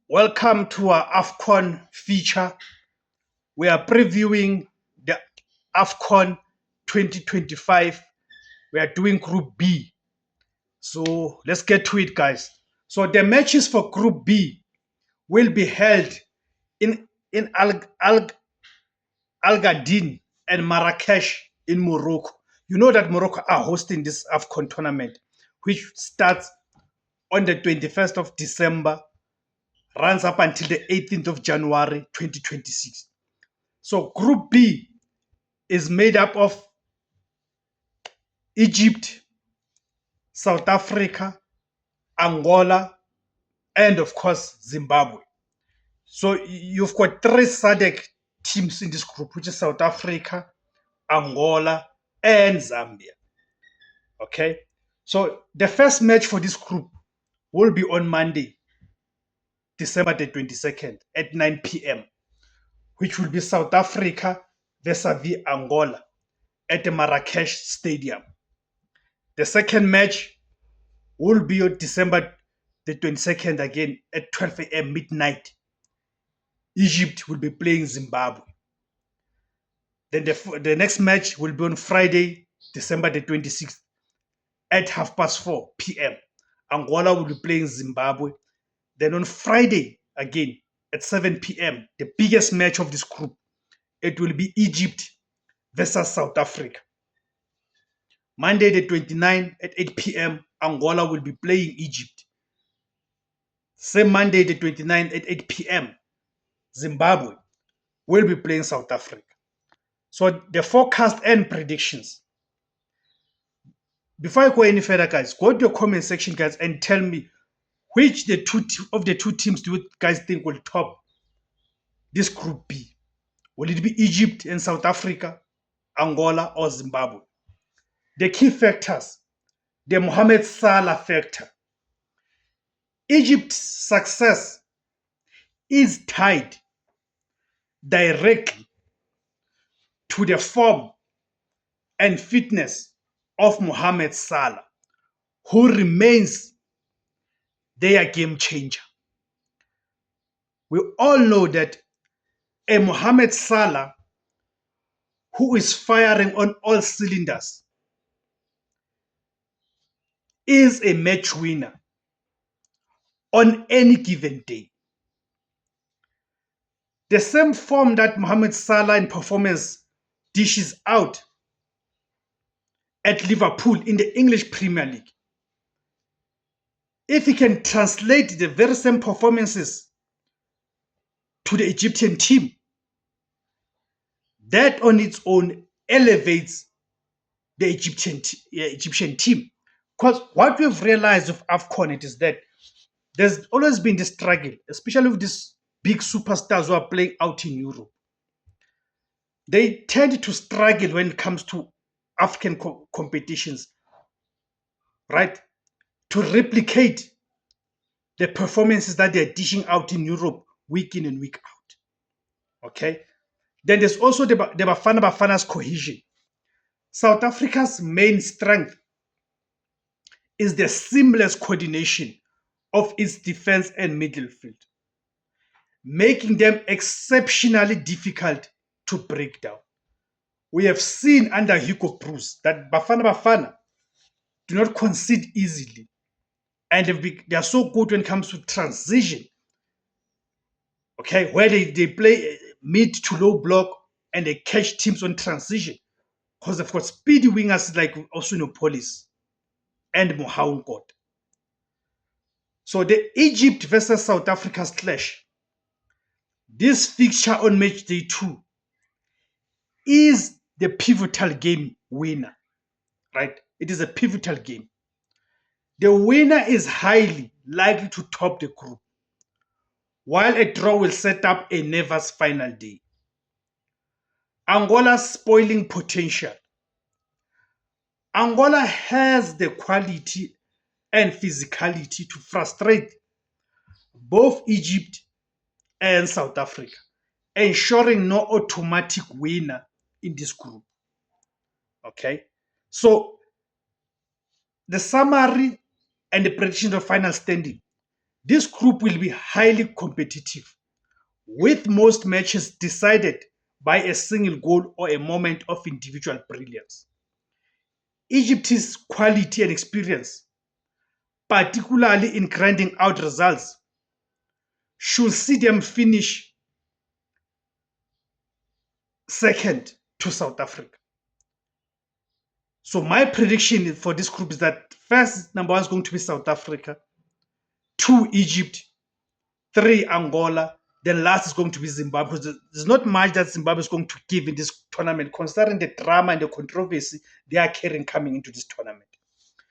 Welcome to our AFCON feature. We are previewing the AFCON 2025. We are doing Group B. So let's get to it, guys. So the matches for Group B will be held in Al Gadin and Marrakesh in Morocco. You know that Morocco are hosting this AFCON tournament, which starts on the 21st of December, runs up until the 18th of January 2026. So Group B is made up of Egypt, South Africa, Angola, and of course Zimbabwe. So you've got three SADC teams in this group, which is South Africa, Angola, and Zambia. Okay. So the first match for this group will be on Monday, December the 22nd at 9 p.m., which will be South Africa vis-a-vis Angola at the Marrakesh Stadium. The second match will be on December the 22nd again at 12 a.m. midnight. Egypt will be playing Zimbabwe. Then the next match will be on Friday, December the 26th at 4:30 p.m. Angola will be playing Zimbabwe. Then on Friday again at 7 p.m., the biggest match of this group, it will be Egypt versus South Africa. Monday the 29th at 8 p.m., Angola will be playing Egypt. Same Monday the 29th at 8 p.m., Zimbabwe will be playing South Africa. So the forecast and predictions. Before I go any further, guys, go to the comment section, guys, and tell me which the two teams do you guys think will top this Group B. Will it be Egypt and South Africa, Angola, or Zimbabwe? The key factors, the Mohamed Salah factor. Egypt's success is tied directly to the form and fitness of Mohamed Salah, who remains their game changer. We all know that a Mohamed Salah who is firing on all cylinders is a match winner on any given day. The same form that Mohamed Salah in performance dishes out at Liverpool in the English Premier League, if he can translate the very same performances to the Egyptian team, that on its own elevates the Egyptian team. Because what we've realized of AFCON it is that there's always been this struggle, especially with these big superstars who are playing out in Europe. They tend to struggle when it comes to African competitions, right? To replicate the performances that they're dishing out in Europe week in and week out. Okay. Then there's also the Bafana's cohesion. South Africa's main strength is the seamless coordination of its defense and midfield, making them exceptionally difficult to break down. We have seen under Hugo Bruce that Bafana do not concede easily, and they are so good when it comes to transition. Okay, where they play mid to low block and they catch teams on transition because they've got speedy wingers like Osunopolis and Mohaungot. So the Egypt versus South Africa's clash, this fixture on match day 2 is the pivotal game winner, right? It is a pivotal game. The winner is highly likely to top the group, while a draw will set up a nervous final day. Angola's spoiling potential. Angola has the quality and physicality to frustrate both Egypt and South Africa, ensuring no automatic winner in this group. Okay, so the summary and the prediction of final standing. This group will be highly competitive, with most matches decided by a single goal or a moment of individual brilliance. Egypt's quality and experience, particularly in grinding out results, should see them finish second to South Africa. So my prediction for this group is that first number one is going to be South Africa, two Egypt, three Angola, then last is going to be Zimbabwe. Because there's not much that Zimbabwe is going to give in this tournament, considering the drama and the controversy they are carrying coming into this tournament.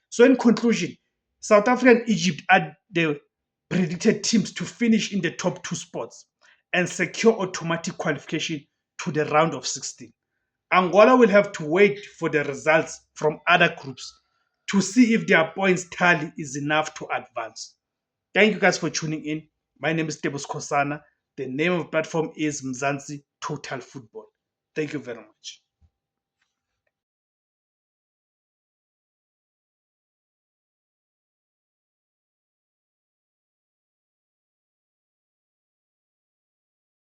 So in conclusion, South Africa and Egypt are the predicted teams to finish in the top two spots and secure automatic qualification to the round of 16. Angola will have to wait for the results from other groups to see if their points tally is enough to advance. Thank you guys for tuning in. My name is Tebus Kosana. The name of the platform is Mzansi Total Football. Thank you very much.